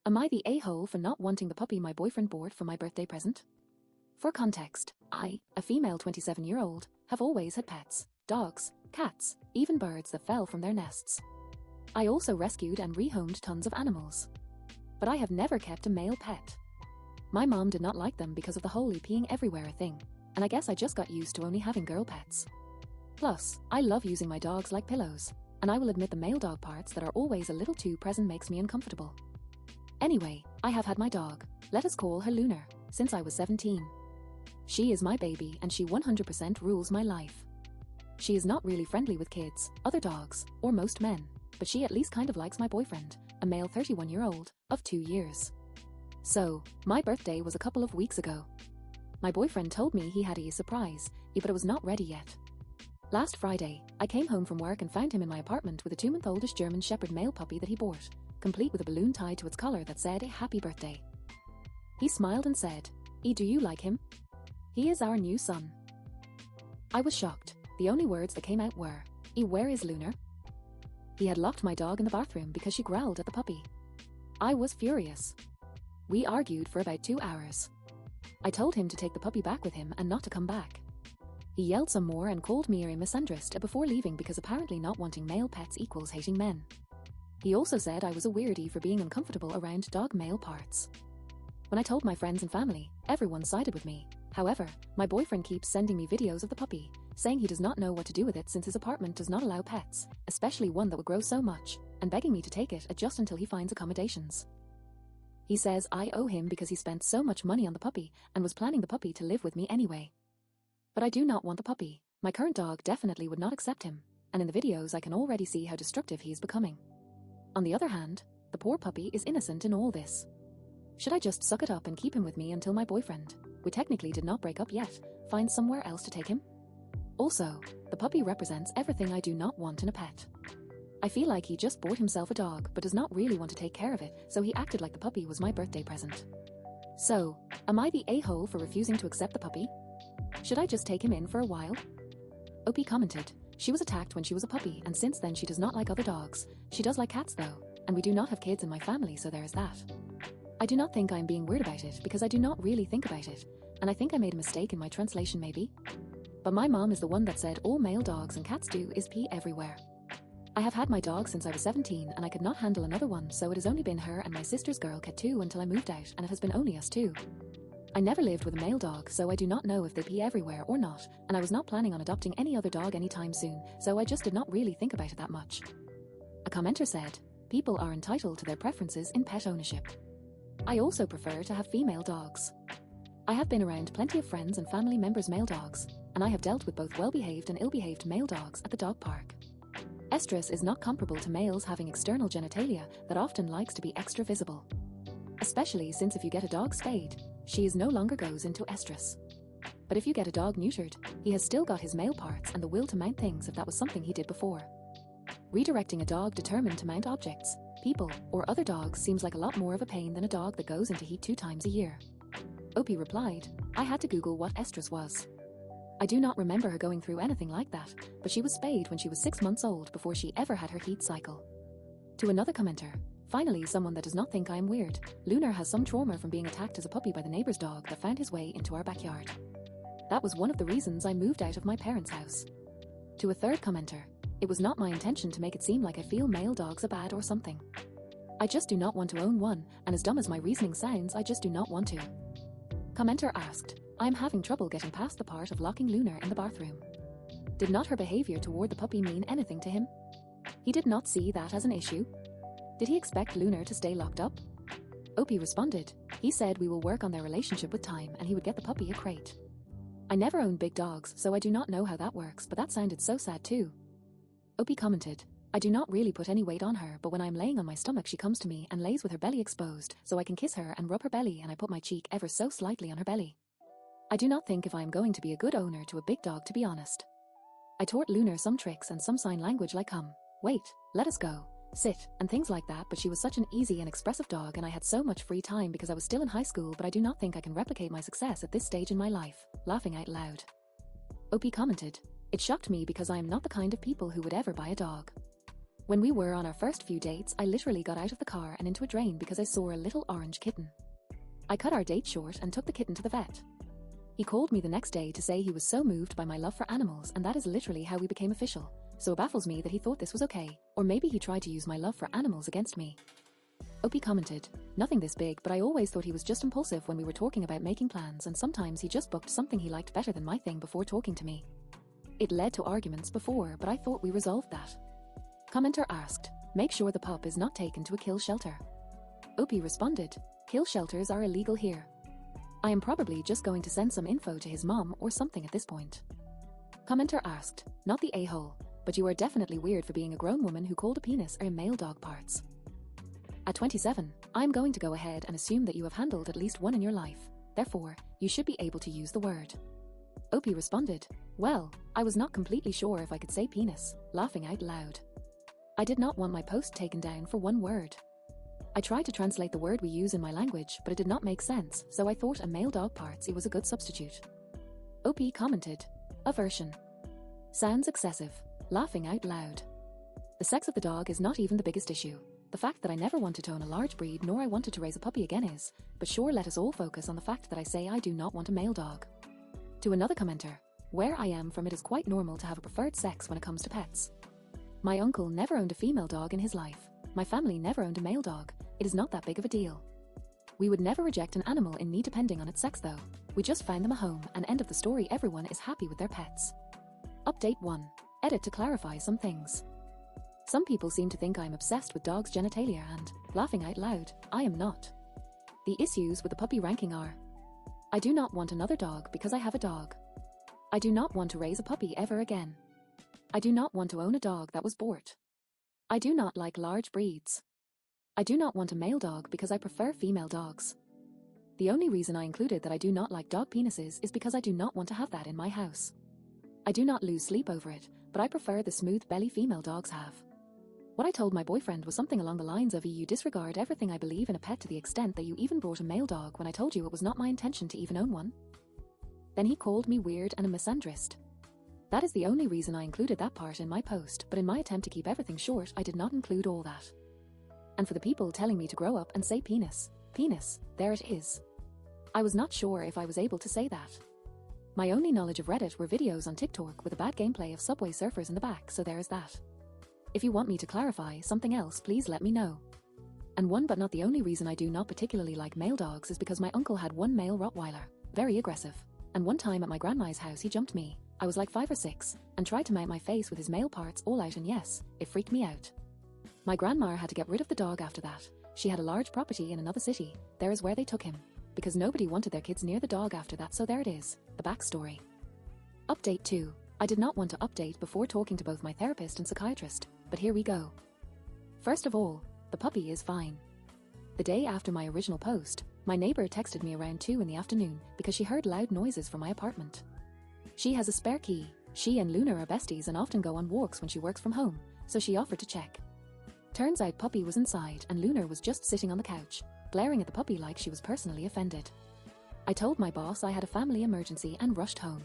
Am I the a-hole for not wanting the puppy my boyfriend bought for my birthday present? For context, I, a female 27-year-old, have always had pets, dogs, cats, even birds that fell from their nests. I also rescued and rehomed tons of animals. But I have never kept a male pet. My mom did not like them because of the holy peeing everywhere thing, and I guess I just got used to only having girl pets. Plus, I love using my dogs like pillows, and I will admit the male dog parts that are always a little too present makes me uncomfortable. Anyway, I have had my dog, let us call her Lunar, since I was 17. She is my baby and she 100% rules my life. She is not really friendly with kids, other dogs, or most men, but she at least kind of likes my boyfriend, a male 31-year-old, of 2 years. So, my birthday was a couple of weeks ago. My boyfriend told me he had a surprise, but it was not ready yet. Last Friday, I came home from work and found him in my apartment with a 2-month-oldish German Shepherd male puppy that he bought, complete with a balloon tied to its collar that said happy birthday. He smiled and said, "Do you like him? He is our new son." I was shocked. The only words that came out were, "Where is Lunar?" He had locked my dog in the bathroom because she growled at the puppy. I was furious. We argued for about 2 hours. I told him to take the puppy back with him and not to come back. He yelled some more and called me a misandrist before leaving because apparently not wanting male pets equals hating men. He also said I was a weirdie for being uncomfortable around dog male parts. When I told my friends and family, everyone sided with me. However, my boyfriend keeps sending me videos of the puppy, saying he does not know what to do with it since his apartment does not allow pets, especially one that would grow so much, and begging me to take it just until he finds accommodations. He says I owe him because he spent so much money on the puppy and was planning the puppy to live with me anyway. But I do not want the puppy. My current dog definitely would not accept him, and in the videos I can already see how destructive he is becoming. On the other hand, the poor puppy is innocent in all this. Should I just suck it up and keep him with me until my boyfriend, we technically did not break up yet, finds somewhere else to take him? Also, the puppy represents everything I do not want in a pet. I feel like he just bought himself a dog but does not really want to take care of it, so he acted like the puppy was my birthday present. So, am I the a-hole for refusing to accept the puppy? Should I just take him in for a while? OP commented, "She was attacked when she was a puppy and since then she does not like other dogs. She does like cats though, and we do not have kids in my family, so there is that. I do not think I am being weird about it because I do not really think about it, and I think I made a mistake in my translation maybe. But my mom is the one that said all male dogs and cats do is pee everywhere. I have had my dog since I was 17 and I could not handle another one, so it has only been her and my sister's girl cat too until I moved out, and it has been only us two. I never lived with a male dog, so I do not know if they pee everywhere or not, and I was not planning on adopting any other dog anytime soon, so I just did not really think about it that much." A commenter said, "People are entitled to their preferences in pet ownership. I also prefer to have female dogs. I have been around plenty of friends and family members' male dogs, and I have dealt with both well-behaved and ill-behaved male dogs at the dog park. Estrus is not comparable to males having external genitalia that often likes to be extra visible. Especially since if you get a dog spayed, she no longer goes into estrus. But if you get a dog neutered, he has still got his male parts and the will to mount things if that was something he did before. Redirecting a dog determined to mount objects, people, or other dogs seems like a lot more of a pain than a dog that goes into heat 2 times a year." Opie replied, "I had to Google what estrus was. I do not remember her going through anything like that, but she was spayed when she was 6 months old before she ever had her heat cycle." To another commenter, "Finally someone that does not think I am weird. Lunar has some trauma from being attacked as a puppy by the neighbor's dog that found his way into our backyard. That was one of the reasons I moved out of my parents' house." To a third commenter, "It was not my intention to make it seem like I feel male dogs are bad or something. I just do not want to own one, and as dumb as my reasoning sounds, I just do not want to." Commenter asked, "I am having trouble getting past the part of locking Lunar in the bathroom. Did not her behavior toward the puppy mean anything to him? He did not see that as an issue? Did he expect Lunar to stay locked up?" Opie responded, "He said we will work on their relationship with time and he would get the puppy a crate. I never owned big dogs, so I do not know how that works, but that sounded so sad too." Opie commented, "I do not really put any weight on her, but when I am laying on my stomach she comes to me and lays with her belly exposed so I can kiss her and rub her belly, and I put my cheek ever so slightly on her belly. I do not think if I am going to be a good owner to a big dog, to be honest. I taught Lunar some tricks and some sign language like come, wait, let us go, sit, and things like that, but she was such an easy and expressive dog and I had so much free time because I was still in high school, but I do not think I can replicate my success at this stage in my life," laughing out loud. Opie commented, "It shocked me because I am not the kind of people who would ever buy a dog. When we were on our first few dates, I literally got out of the car and into a drain because I saw a little orange kitten. I cut our date short and took the kitten to the vet. He called me the next day to say he was so moved by my love for animals, and that is literally how we became official. So it baffles me that he thought this was okay, or maybe he tried to use my love for animals against me. Opie commented, "Nothing this big, but I always thought he was just impulsive when we were talking about making plans, and sometimes he just booked something he liked better than my thing before talking to me. It led to arguments before, but I thought we resolved that." Commenter asked, "Make sure the pup is not taken to a kill shelter." Opie responded, "Kill shelters are illegal here. I am probably just going to send some info to his mom or something at this point." Commenter asked, "Not the a-hole, but you are definitely weird for being a grown woman who called a penis or male dog parts. At 27, I'm going to go ahead and assume that you have handled at least one in your life. Therefore, you should be able to use the word." Opie responded, "Well, I was not completely sure if I could say penis," laughing out loud. I did not want my post taken down for one word. I tried to translate the word we use in my language, but it did not make sense, so I thought a male dog parts was a good substitute. Opie commented, "Aversion. Sounds excessive," laughing out loud. The sex of the dog is not even the biggest issue. The fact that I never wanted to own a large breed nor I wanted to raise a puppy again is, but sure, let us all focus on the fact that I say I do not want a male dog. To another commenter, "Where I am from, it is quite normal to have a preferred sex when it comes to pets. My uncle never owned a female dog in his life. My family never owned a male dog. It is not that big of a deal. We would never reject an animal in need depending on its sex though. We just found them a home, and end of the story, everyone is happy with their pets." Update 1. Edit to clarify some things. Some people seem to think I am obsessed with dogs' genitalia and, laughing out loud, I am not. The issues with the puppy ranking are: I do not want another dog because I have a dog. I do not want to raise a puppy ever again. I do not want to own a dog that was bought. I do not like large breeds. I do not want a male dog because I prefer female dogs. The only reason I included that I do not like dog penises is because I do not want to have that in my house. I do not lose sleep over it, but I prefer the smooth belly female dogs have. What I told my boyfriend was something along the lines of, "You disregard everything I believe in a pet to the extent that you even brought a male dog when I told you it was not my intention to even own one." Then he called me weird and a misandrist. That is the only reason I included that part in my post, but in my attempt to keep everything short, I did not include all that. And for the people telling me to grow up and say penis, there it is. I was not sure if I was able to say that. My only knowledge of Reddit were videos on TikTok with a bad gameplay of Subway Surfers in the back, so there is that. If you want me to clarify something else, please let me know. And one but not the only reason I do not particularly like male dogs is because my uncle had one male Rottweiler, very aggressive. And one time at my grandma's house he jumped me, I was like 5 or 6, and tried to mount my face with his male parts all out, and yes, it freaked me out. My grandma had to get rid of the dog after that. She had a large property in another city, there is where they took him, because nobody wanted their kids near the dog after that, so there it is, the backstory. Update 2. I did not want to update before talking to both my therapist and psychiatrist, but here we go. First of all, the puppy is fine. The day after my original post, my neighbor texted me around 2 in the afternoon because she heard loud noises from my apartment. She has a spare key. She and Luna are besties and often go on walks when she works from home, so she offered to check. Turns out Puppy was inside and Luna was just sitting on the couch, glaring at the puppy like she was personally offended. I told my boss I had a family emergency and rushed home.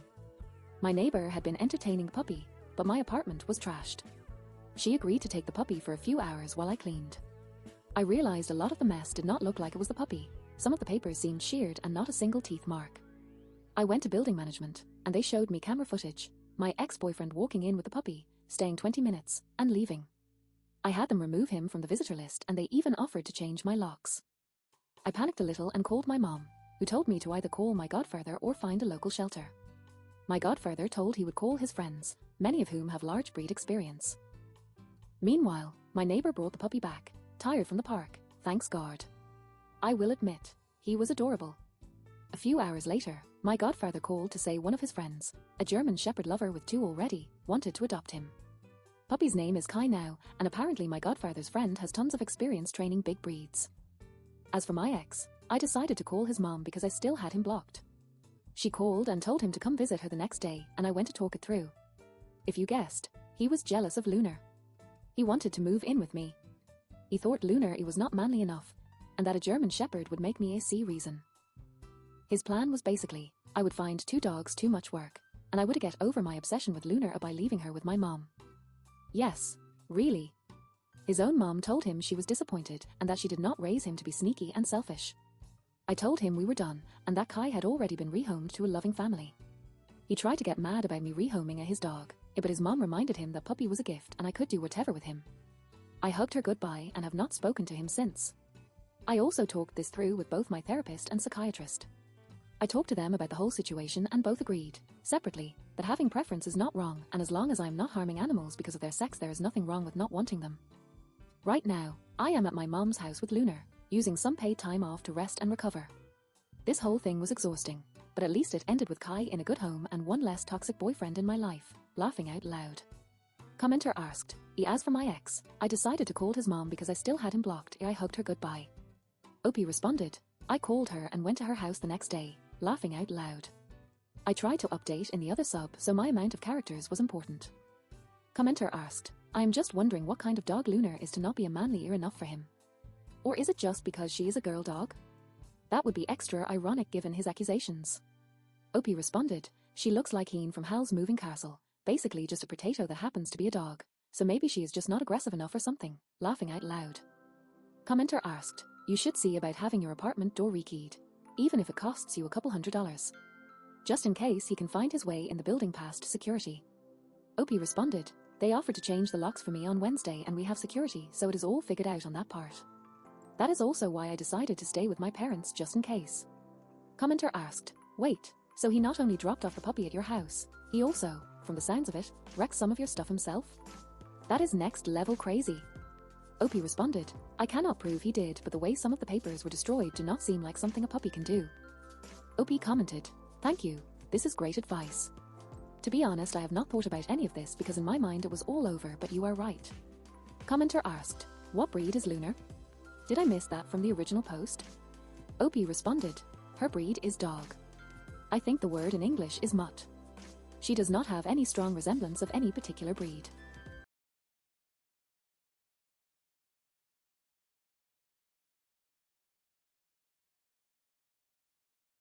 My neighbor had been entertaining the puppy, but my apartment was trashed. She agreed to take the puppy for a few hours while I cleaned. I realized a lot of the mess did not look like it was the puppy. Some of the papers seemed sheared and not a single teeth mark. I went to building management, and they showed me camera footage, my ex-boyfriend walking in with the puppy, staying 20 minutes, and leaving. I had them remove him from the visitor list, and they even offered to change my locks. I panicked a little and called my mom, who told me to either call my godfather or find a local shelter. My godfather told he would call his friends, many of whom have large breed experience. Meanwhile, my neighbor brought the puppy back, tired from the park, thanks God. I will admit, he was adorable. A few hours later, my godfather called to say one of his friends, a German shepherd lover with 2 already, wanted to adopt him. Puppy's name is Kai now, and apparently my godfather's friend has tons of experience training big breeds. As for my ex, I decided to call his mom because I still had him blocked. She called and told him to come visit her the next day, and I went to talk it through. If you guessed, he was jealous of Luna. He wanted to move in with me. He thought Luna was not manly enough, and that a German shepherd would make me a C reason. His plan was basically, I would find 2 dogs too much work, and I would get over my obsession with Luna by leaving her with my mom. Yes, really. His own mom told him she was disappointed and that she did not raise him to be sneaky and selfish. I told him we were done and that Kai had already been rehomed to a loving family. He tried to get mad about me rehoming his dog, but his mom reminded him that puppy was a gift and I could do whatever with him. I hugged her goodbye and have not spoken to him since. I also talked this through with both my therapist and psychiatrist. I talked to them about the whole situation and both agreed, separately, that having preference is not wrong, and as long as I am not harming animals because of their sex, there is nothing wrong with not wanting them. Right now, I am at my mom's house with Lunar, using some paid time off to rest and recover. This whole thing was exhausting, but at least it ended with Kai in a good home and one less toxic boyfriend in my life, laughing out loud. Commenter asked, as for my ex, I decided to call his mom because I still had him blocked. I hugged her goodbye. OP responded, I called her and went to her house the next day, laughing out loud. I tried to update in the other sub, so my amount of characters was important. Commenter asked, I am just wondering what kind of dog Lunar is to not be a manly ear enough for him. Or is it just because she is a girl dog? That would be extra ironic given his accusations. OP responded, she looks like Heen from Hal's Moving Castle, basically just a potato that happens to be a dog, so maybe she is just not aggressive enough or something, laughing out loud. Commenter asked, you should see about having your apartment door rekeyed, even if it costs you a couple $100. Just in case he can find his way in the building past security. OP responded, they offered to change the locks for me on Wednesday and we have security, so it is all figured out on that part. That is also why I decided to stay with my parents just in case. Commenter asked, wait, so he not only dropped off the puppy at your house, he also, from the sounds of it, wrecked some of your stuff himself? That is next level crazy. OP responded, I cannot prove he did, but the way some of the papers were destroyed do not seem like something a puppy can do. OP commented, thank you, this is great advice. To be honest, I have not thought about any of this because in my mind it was all over, but you are right. Commenter asked, what breed is Lunar? Did I miss that from the original post? OP responded, her breed is dog. I think the word in English is mutt. She does not have any strong resemblance of any particular breed.